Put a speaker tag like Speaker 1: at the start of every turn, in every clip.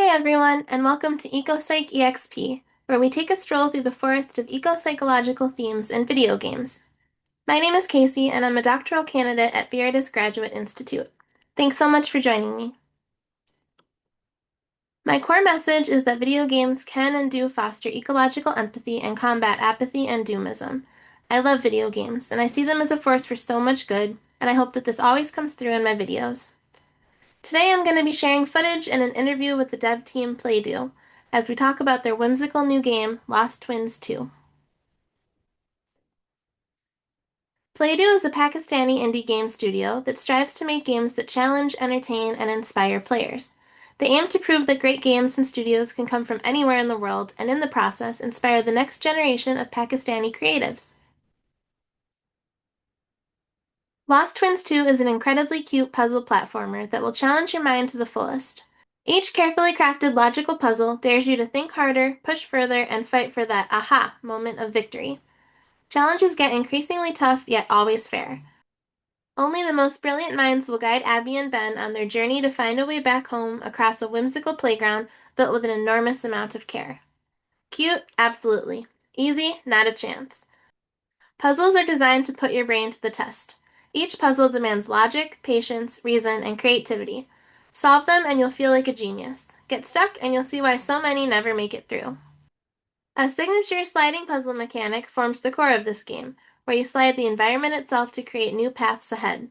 Speaker 1: Hi everyone, and welcome to Ecopsych EXP, where we take a stroll through the forest of eco-psychological themes in video games. My name is Casey, and I'm a doctoral candidate at Veritas Graduate Institute. Thanks so much for joining me. My core message is that video games can and do foster ecological empathy and combat apathy and doomism. I love video games, and I see them as a force for so much good, and I hope that this always comes through in my videos. Today I'm going to be sharing footage and an interview with the dev team Playdew as we talk about their whimsical new game, Lost Twins 2. Playdew is a Pakistani indie game studio that strives to make games that challenge, entertain, and inspire players. They aim to prove that great games and studios can come from anywhere in the world and in the process inspire the next generation of Pakistani creatives. Lost Twins 2 is an incredibly cute puzzle platformer that will challenge your mind to the fullest. Each carefully crafted logical puzzle dares you to think harder, push further, and fight for that aha moment of victory. Challenges get increasingly tough, yet always fair. Only the most brilliant minds will guide Abby and Ben on their journey to find a way back home across a whimsical playground built with an enormous amount of care. Cute? Absolutely. Easy? Not a chance. Puzzles are designed to put your brain to the test. Each puzzle demands logic, patience, reason, and creativity. Solve them and you'll feel like a genius. Get stuck and you'll see why so many never make it through. A signature sliding puzzle mechanic forms the core of this game, where you slide the environment itself to create new paths ahead.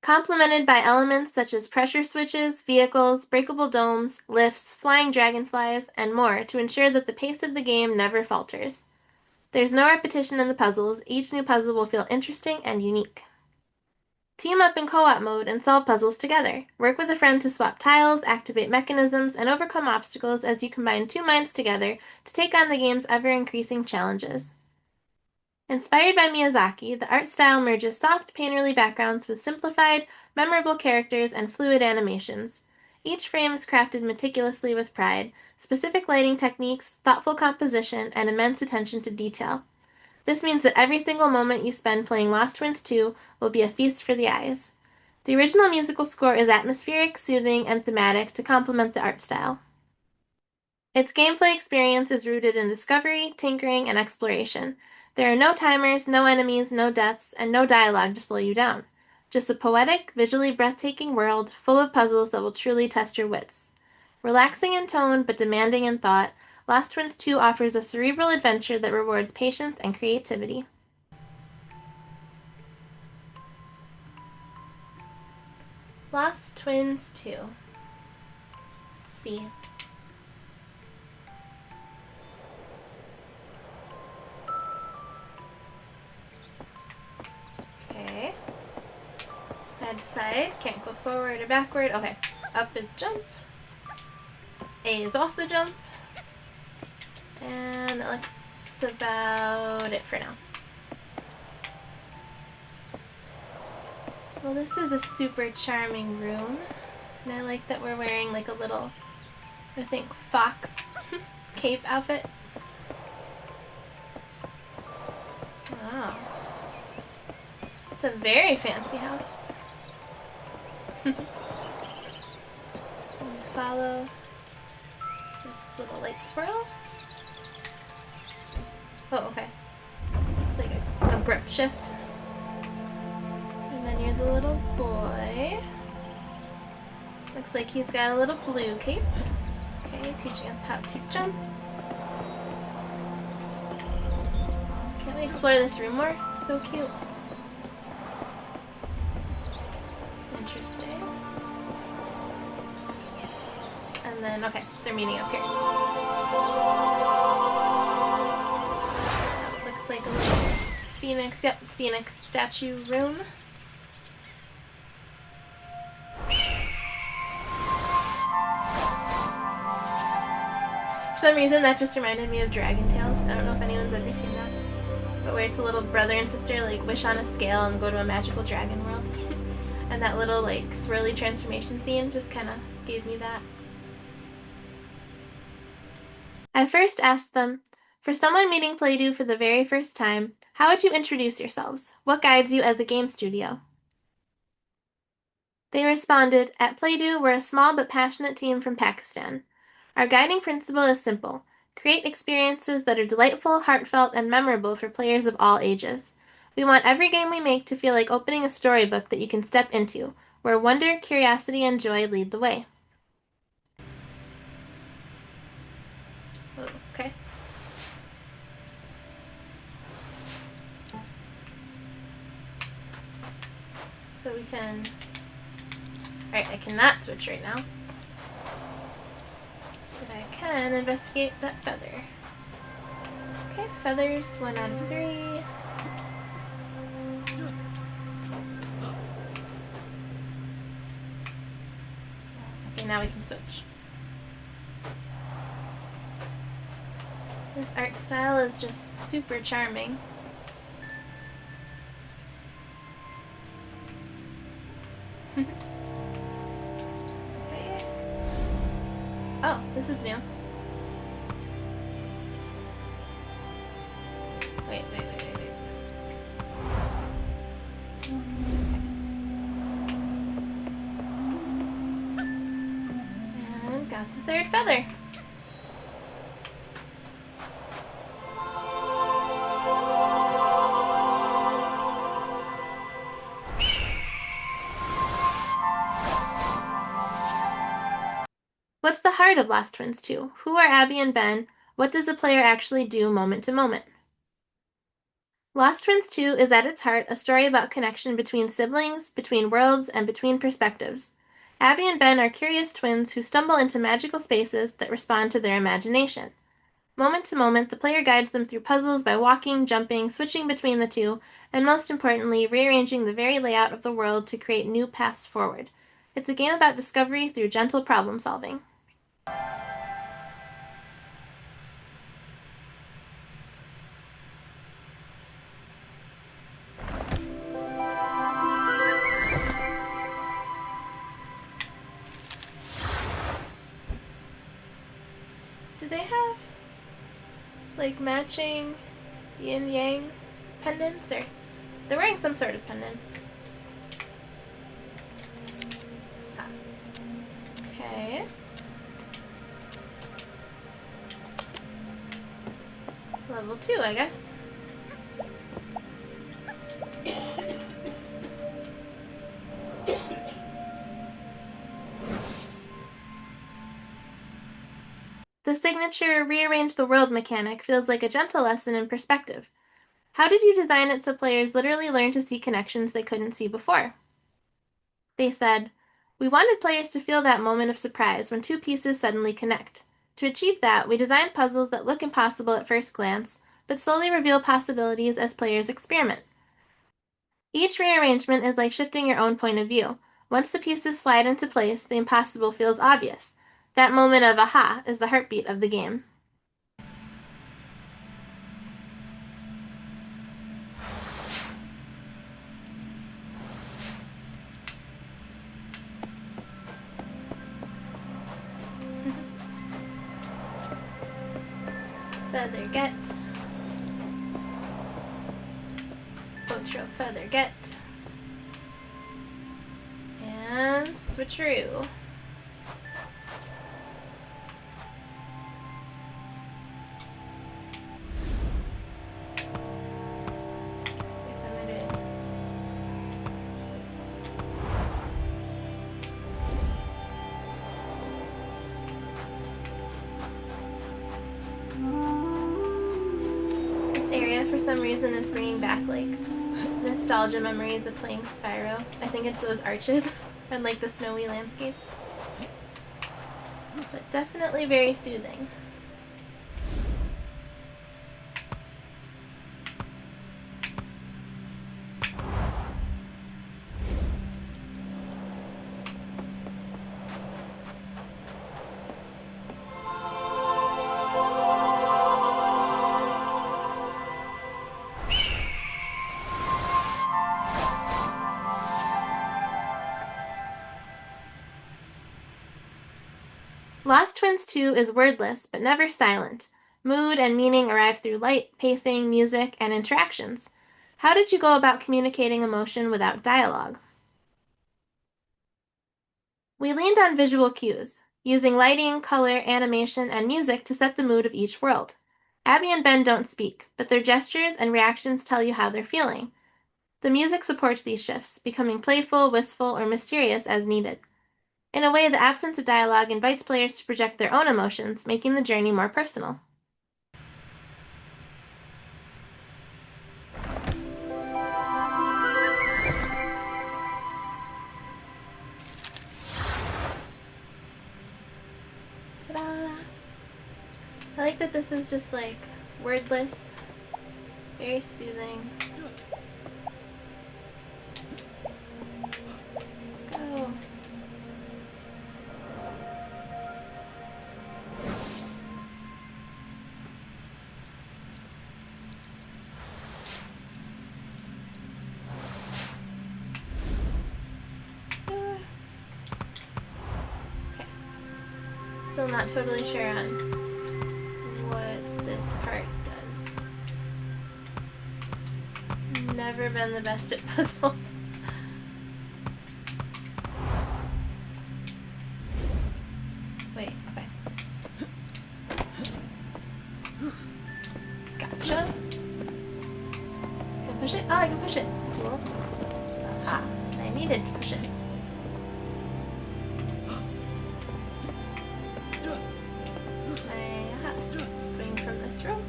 Speaker 1: Complemented by elements such as pressure switches, vehicles, breakable domes, lifts, flying dragonflies, and more to ensure that the pace of the game never falters. There's no repetition in the puzzles, each new puzzle will feel interesting and unique. Team up in co-op mode and solve puzzles together. Work with a friend to swap tiles, activate mechanisms, and overcome obstacles as you combine two minds together to take on the game's ever-increasing challenges. Inspired by Miyazaki, the art style merges soft, painterly backgrounds with simplified, memorable characters and fluid animations. Each frame is crafted meticulously with pride, specific lighting techniques, thoughtful composition, and immense attention to detail. This means that every single moment you spend playing Lost Twins 2 will be a feast for the eyes. The original musical score is atmospheric, soothing, and thematic to complement the art style. Its gameplay experience is rooted in discovery, tinkering, and exploration. There are no timers, no enemies, no deaths, and no dialogue to slow you down. Just a poetic, visually breathtaking world full of puzzles that will truly test your wits. Relaxing in tone but demanding in thought, Lost Twins 2 offers a cerebral adventure that rewards patience and creativity. Lost Twins 2. Let's see. Okay. Side to side. Can't go forward or backward. Okay. Up is jump. A is also jump. And that looks about it for now. Well, this is a super charming room. And I like that we're wearing like a little, I think, fox cape outfit. Oh. It's a very fancy house. Follow this little light swirl. Oh, okay. It's like an abrupt shift. And then you're the little boy. Looks like he's got a little blue cape. Okay, teaching us how to jump. Can't we explore this room more? It's so cute. Interesting. And then, okay, they're meeting up here. Looks like a little phoenix, phoenix statue room. For some reason, that just reminded me of Dragon Tales. I don't know if anyone's ever seen that. But where it's a little brother and sister like wish on a scale and go to a magical dragon world. And that little like swirly transformation scene just kind of gave me that. I first asked them, for someone meeting Playdew for the very first time, how would you introduce yourselves? What guides you as a game studio? They responded, "At Playdew, we're a small but passionate team from Pakistan. Our guiding principle is simple: create experiences that are delightful, heartfelt, and memorable for players of all ages. We want every game we make to feel like opening a storybook that you can step into, where wonder, curiosity, and joy lead the way." Okay. So we can... Alright, I cannot switch right now. But I can investigate that feather. Okay, feathers, 1 out of 3. Okay, now we can switch. This art style is just super charming. Okay. Oh, this is new. Wait. And got the 3rd feather. What's the heart of Lost Twins 2? Who are Abby and Ben? What does the player actually do moment to moment? Lost Twins 2 is at its heart a story about connection between siblings, between worlds, and between perspectives. Abby and Ben are curious twins who stumble into magical spaces that respond to their imagination. Moment to moment, the player guides them through puzzles by walking, jumping, switching between the two, and most importantly, rearranging the very layout of the world to create new paths forward. It's a game about discovery through gentle problem solving. Do they have like matching yin yang pendants, or they're wearing some sort of pendants? Okay. Level 2, I guess. The signature rearrange the world mechanic feels like a gentle lesson in perspective. How did you design it so players literally learn to see connections they couldn't see before? They said, "We wanted players to feel that moment of surprise when two pieces suddenly connect. To achieve that, we designed puzzles that look impossible at first glance, but slowly reveal possibilities as players experiment. Each rearrangement is like shifting your own point of view. Once the pieces slide into place, the impossible feels obvious. That moment of aha is the heartbeat of the game." Feather get. Outro feather get. And switcheroo. For some reason is bringing back like nostalgia memories of playing Spyro. I think it's those arches and like the snowy landscape. But definitely very soothing. Lost Twins 2 is wordless, but never silent. Mood and meaning arrive through light, pacing, music, and interactions. How did you go about communicating emotion without dialogue? We leaned on visual cues, using lighting, color, animation, and music to set the mood of each world. Abby and Ben don't speak, but their gestures and reactions tell you how they're feeling. The music supports these shifts, becoming playful, wistful, or mysterious as needed. In a way, the absence of dialogue invites players to project their own emotions, making the journey more personal. Ta-da! I like that this is just like wordless, very soothing. Go. Okay. Still not totally sure on what this part does. Never been the best at puzzles. Wait, okay. Gotcha. Can I push it? Oh, I can push it. Cool. Aha. I needed to push it. Swing from this rope.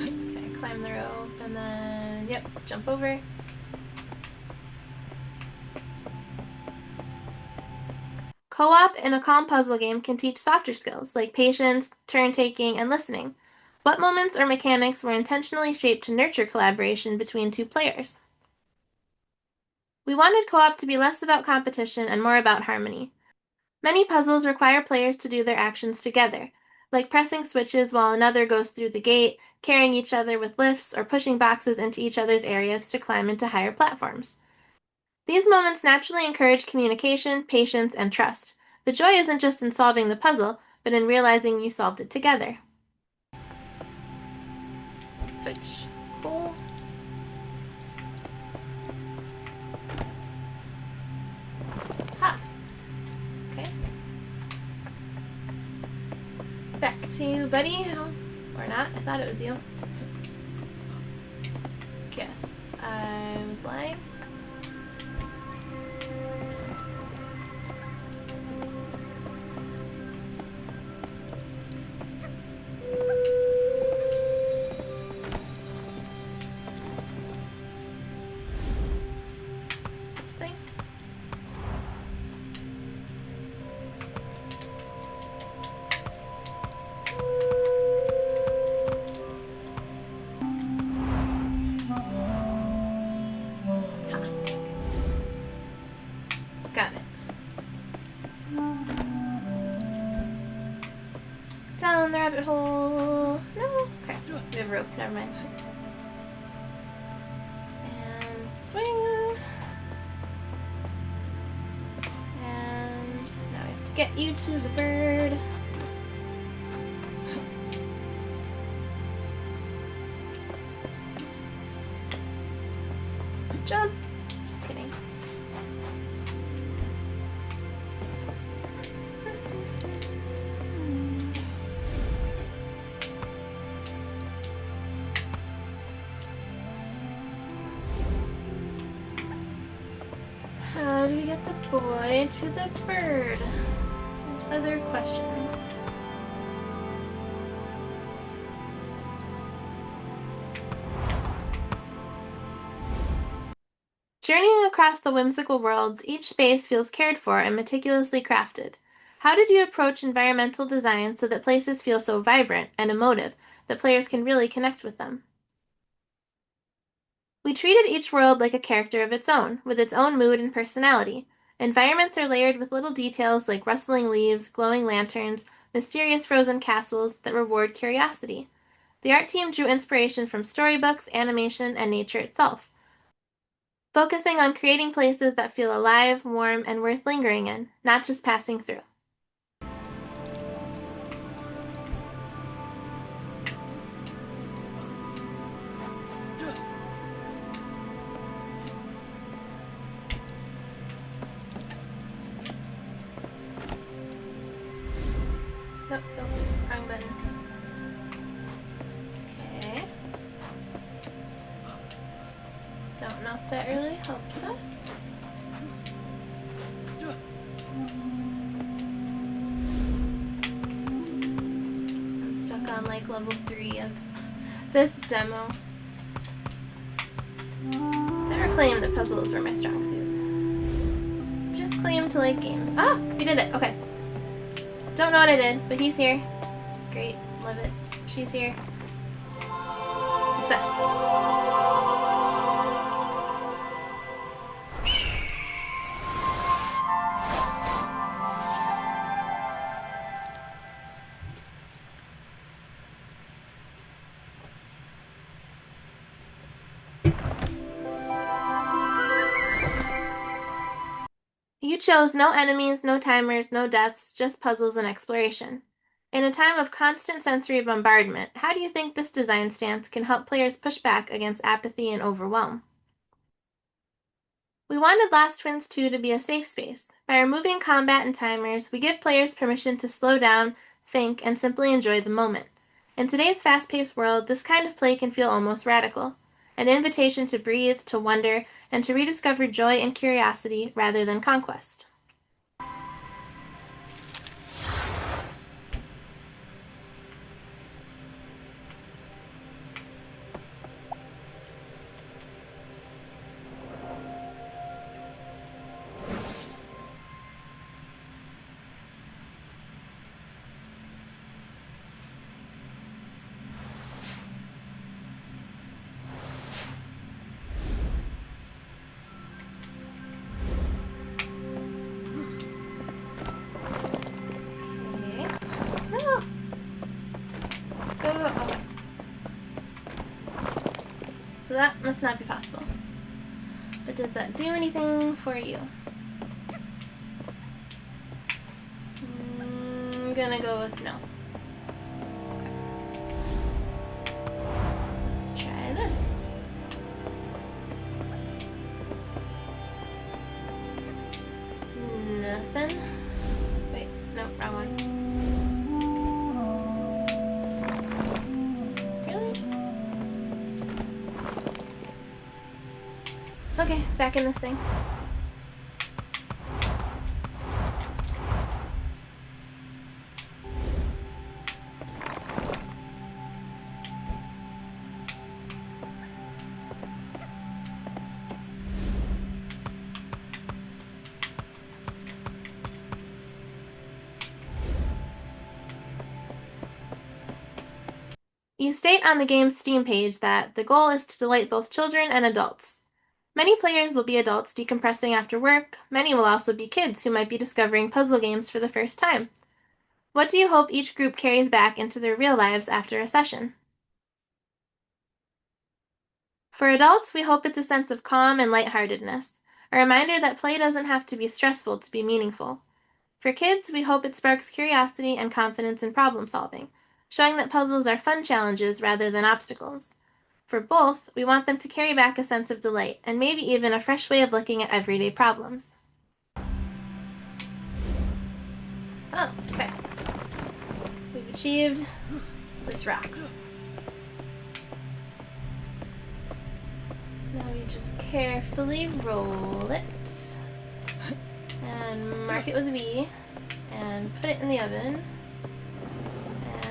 Speaker 1: Okay, climb the rope and then, yep, jump over. Co-op in a calm puzzle game can teach softer skills like patience, turn-taking, and listening. What moments or mechanics were intentionally shaped to nurture collaboration between two players? We wanted co-op to be less about competition and more about harmony. Many puzzles require players to do their actions together, like pressing switches while another goes through the gate, carrying each other with lifts, or pushing boxes into each other's areas to climb into higher platforms. These moments naturally encourage communication, patience, and trust. The joy isn't just in solving the puzzle, but in realizing you solved it together. Switch. Cool. Ha! Okay. Back to you, buddy. Or not. I thought it was you. Guess I was lying. This thing. Got it. Down the rabbit hole. No? Okay. We have rope. Never mind. And swing. And now we have to get you to the bird. Jump. Just kidding. How do we get the boy to the bird? And other questions. Journeying across the whimsical worlds, each space feels cared for and meticulously crafted. How did you approach environmental design so that places feel so vibrant and emotive that players can really connect with them? We treated each world like a character of its own, with its own mood and personality. Environments are layered with little details like rustling leaves, glowing lanterns, mysterious frozen castles that reward curiosity. The art team drew inspiration from storybooks, animation, and nature itself, focusing on creating places that feel alive, warm, and worth lingering in, not just passing through. Nope, nope, wrong button. Okay. Don't know if that really helps us. I'm stuck on like level 3 of this demo. Never claimed that puzzles were my strong suit. Just claimed to like games. Ah! We did it! Okay. Don't know what I did, but he's here. Great. Love it. She's here. Success. You chose no enemies, no timers, no deaths, just puzzles and exploration. In a time of constant sensory bombardment, how do you think this design stance can help players push back against apathy and overwhelm? We wanted Lost Twins 2 to be a safe space. By removing combat and timers, we give players permission to slow down, think, and simply enjoy the moment. In today's fast-paced world, this kind of play can feel almost radical. An invitation to breathe, to wonder, and to rediscover joy and curiosity rather than conquest. So that must not be possible. But does that do anything for you? I'm gonna go with no. Okay. Let's try this. Nothing. Wait, no, wrong one. Okay, back in this thing. You state on the game's Steam page that the goal is to delight both children and adults. Many players will be adults decompressing after work. Many will also be kids who might be discovering puzzle games for the first time. What do you hope each group carries back into their real lives after a session? For adults, we hope it's a sense of calm and lightheartedness, a reminder that play doesn't have to be stressful to be meaningful. For kids, we hope it sparks curiosity and confidence in problem solving, showing that puzzles are fun challenges rather than obstacles. For both, we want them to carry back a sense of delight and maybe even a fresh way of looking at everyday problems. Oh, okay. We've achieved this rock. Now we just carefully roll it and mark it with a B and put it in the oven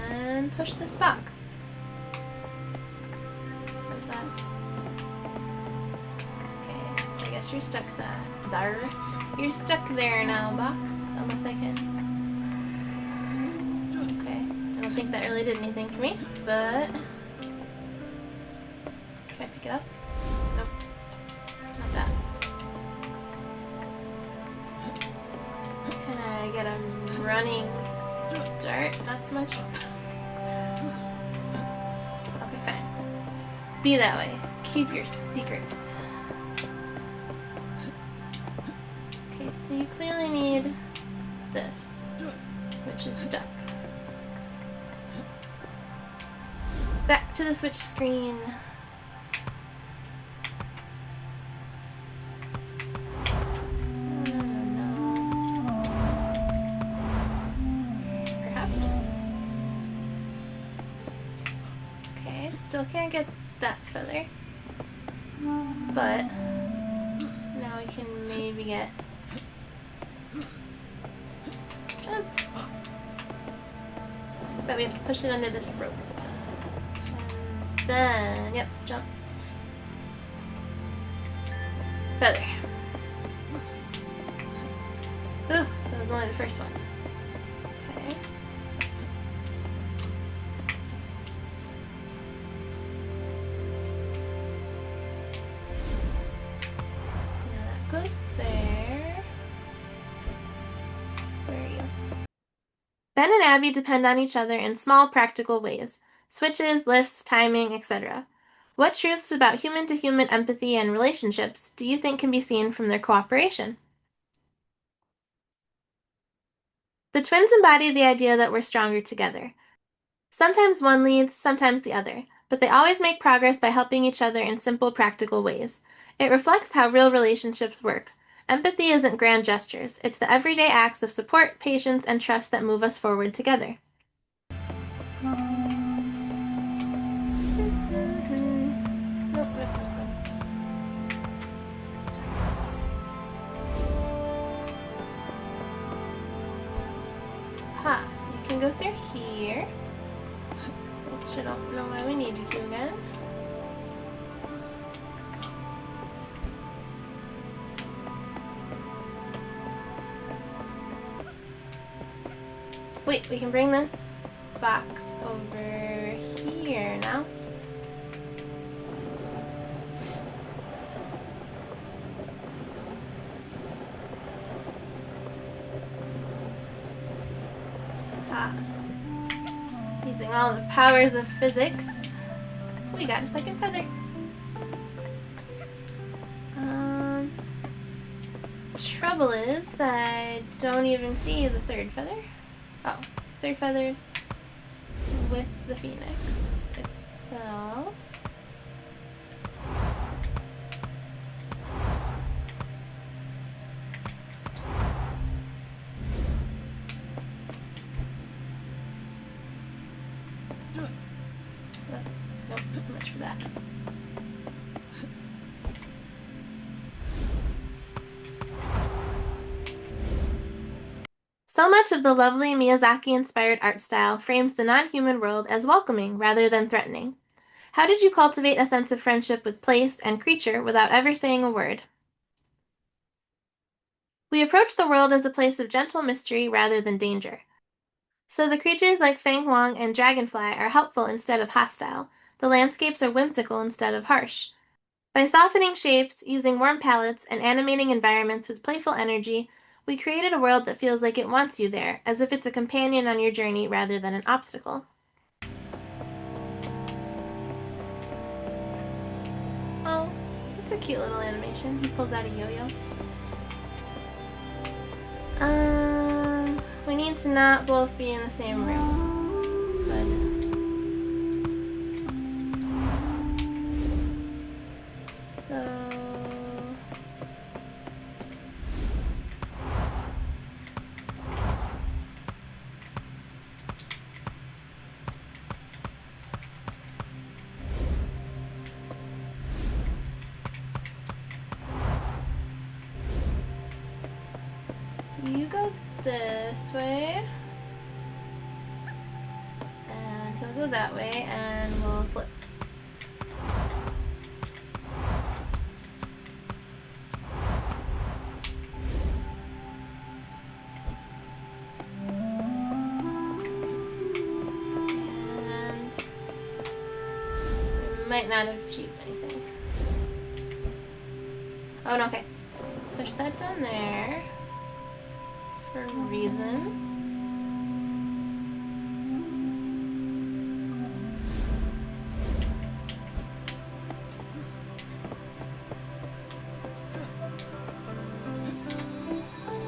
Speaker 1: and push this box. What is that? Okay, so I guess you're stuck there. You're stuck there now, box. Unless I can. Okay, I don't think that really did anything for me, but can I pick it up? Nope. Not that. Can I get a running start? Not so much. Okay, fine. Be that way. Keep your secrets. Okay, so you clearly need this, which is stuck. Back to the switch screen. Perhaps. Still can't get that feather. But now we can maybe get... Jump! But we have to push it under this rope. And then, yep, jump. Feather. Ooh, that was only the first one. Okay. Now that goes there. Where are you? Ben and Abby depend on each other in small, practical ways. Switches, lifts, timing, etc. What truths about human-to-human empathy and relationships do you think can be seen from their cooperation? The twins embody the idea that we're stronger together. Sometimes one leads, sometimes the other, but they always make progress by helping each other in simple, practical ways. It reflects how real relationships work. Empathy isn't grand gestures, it's the everyday acts of support, patience, and trust that move us forward together. Ha, you can go through here. Which I don't know why we need you to again. Wait, we can bring this box over here now. Ha. Using all the powers of physics, we got a second feather. Trouble is, I don't even see the third feather. Oh, third feathers with the phoenix itself. Nope, so much for that. So much of the lovely Miyazaki-inspired art style frames the non-human world as welcoming rather than threatening. How did you cultivate a sense of friendship with place and creature without ever saying a word? We approach the world as a place of gentle mystery rather than danger. So the creatures like Feng Huang and Dragonfly are helpful instead of hostile. The landscapes are whimsical instead of harsh. By softening shapes, using warm palettes, and animating environments with playful energy, we created a world that feels like it wants you there, as if it's a companion on your journey rather than an obstacle. Oh, it's a cute little animation. He pulls out a yo-yo. We need to not both be in the same room. So... you go this way, and he'll go that way, and we'll flip. And we might not have achieved anything. Oh, no, okay. Push that down there. For reasons.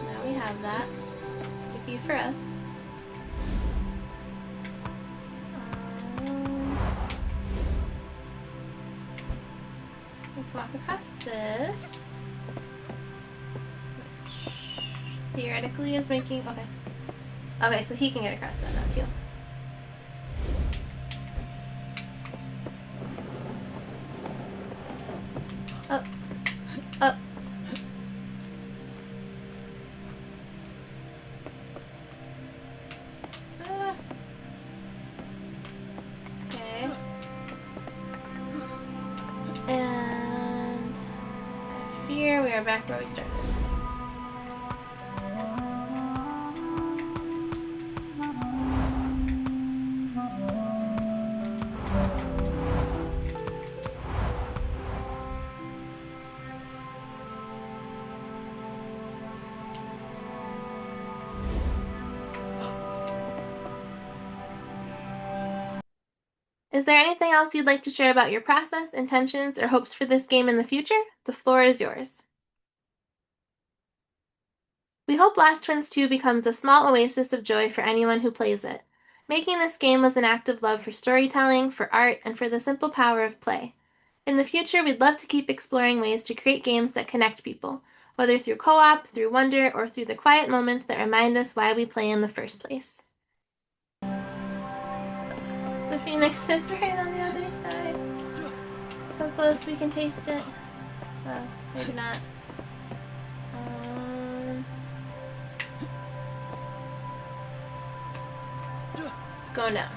Speaker 1: Now we have that. Yippee for us. We can walk across this. Theoretically is making... okay. Okay, so he can get across that now too. are back where we started. Is there anything else you'd like to share about your process, intentions, or hopes for this game in the future? The floor is yours. We hope Lost Twins 2 becomes a small oasis of joy for anyone who plays it. Making this game was an act of love for storytelling, for art, and for the simple power of play. In the future, we'd love to keep exploring ways to create games that connect people, whether through co-op, through wonder, or through the quiet moments that remind us why we play in the first place. The phoenix is right on the other side. So close we can taste it. Well, maybe not. It's going down.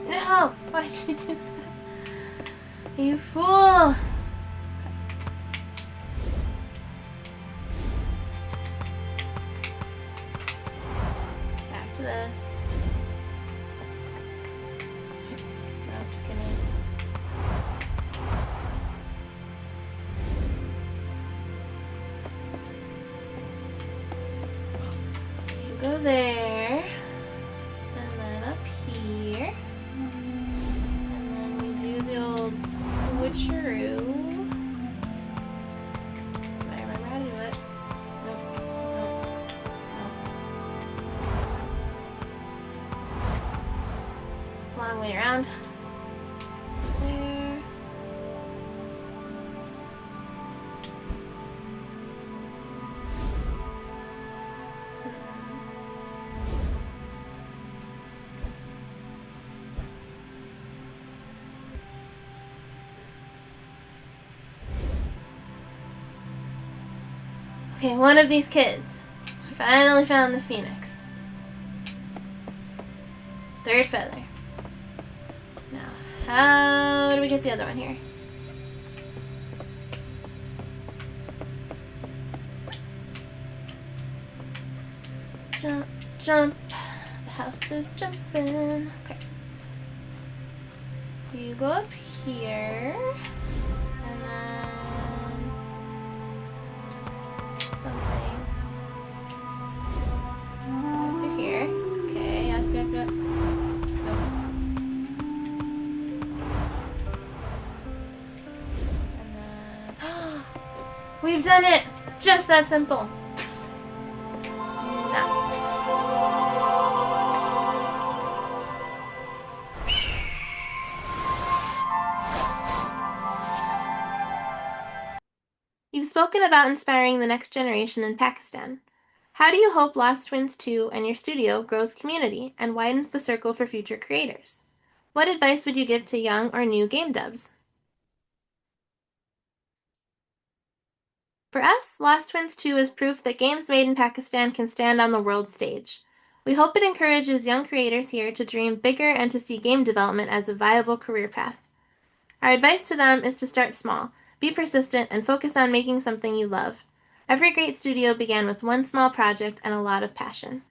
Speaker 1: No! Why'd you do that? You fool! Back to this. No, I'm just kidding. You go there. And then up here. Switcheroo. Do I remember how to do it? Nope. Long way around. There. Okay, one of these kids finally found this phoenix. Third feather. Now, how do we get the other one here? Jump, jump. The house is jumping. Okay. You go up here. And then something. Go through here. Okay, up. Nope. And then we've done it! Just that simple. Nuts. You've spoken about inspiring the next generation in Pakistan. How do you hope Lost Twins 2 and your studio grows community and widens the circle for future creators? What advice would you give to young or new game devs? For us, Lost Twins 2 is proof that games made in Pakistan can stand on the world stage. We hope it encourages young creators here to dream bigger and to see game development as a viable career path. Our advice to them is to start small, be persistent, and focus on making something you love. Every great studio began with one small project and a lot of passion.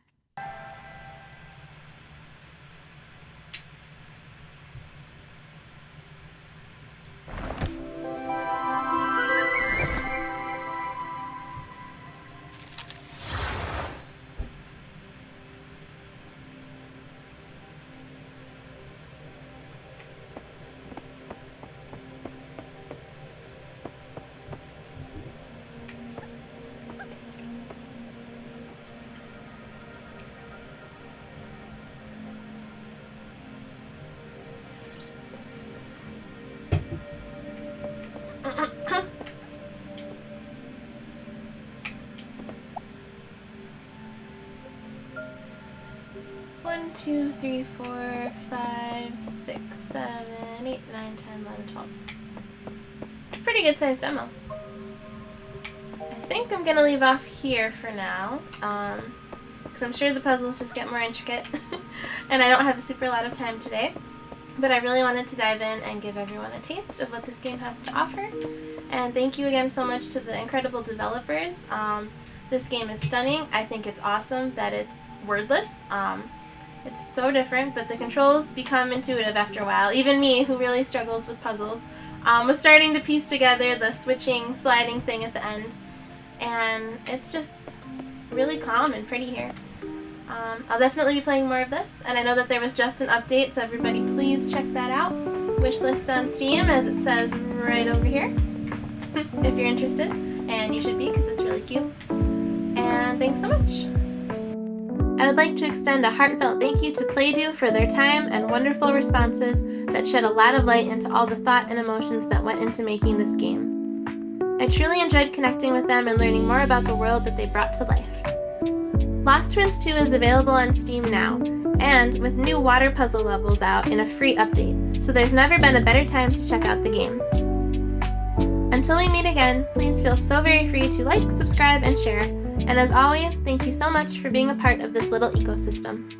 Speaker 1: 2, 3, 4, 5, 6, 7, 8, 9, 10, 11, 12. It's a pretty good sized demo. I think I'm gonna leave off here for now, because I'm sure the puzzles just get more intricate, and I don't have a super lot of time today. But I really wanted to dive in and give everyone a taste of what this game has to offer. And thank you again so much to the incredible developers. This game is stunning. I think it's awesome that it's wordless. It's so different, but the controls become intuitive after a while. Even me, who really struggles with puzzles, was starting to piece together the switching, sliding thing at the end. And it's just really calm and pretty here. I'll definitely be playing more of this, and I know that there was just an update, so everybody please check that out. Wishlist on Steam, as it says right over here, if you're interested, and you should be because it's really cute. And thanks so much! I would like to extend a heartfelt thank you to Playdew for their time and wonderful responses that shed a lot of light into all the thought and emotions that went into making this game. I truly enjoyed connecting with them and learning more about the world that they brought to life. Lost Twins 2 is available on Steam now, and with new water puzzle levels out in a free update, so there's never been a better time to check out the game. Until we meet again, please feel so very free to like, subscribe, and share, and as always, thank you so much for being a part of this little ecosystem.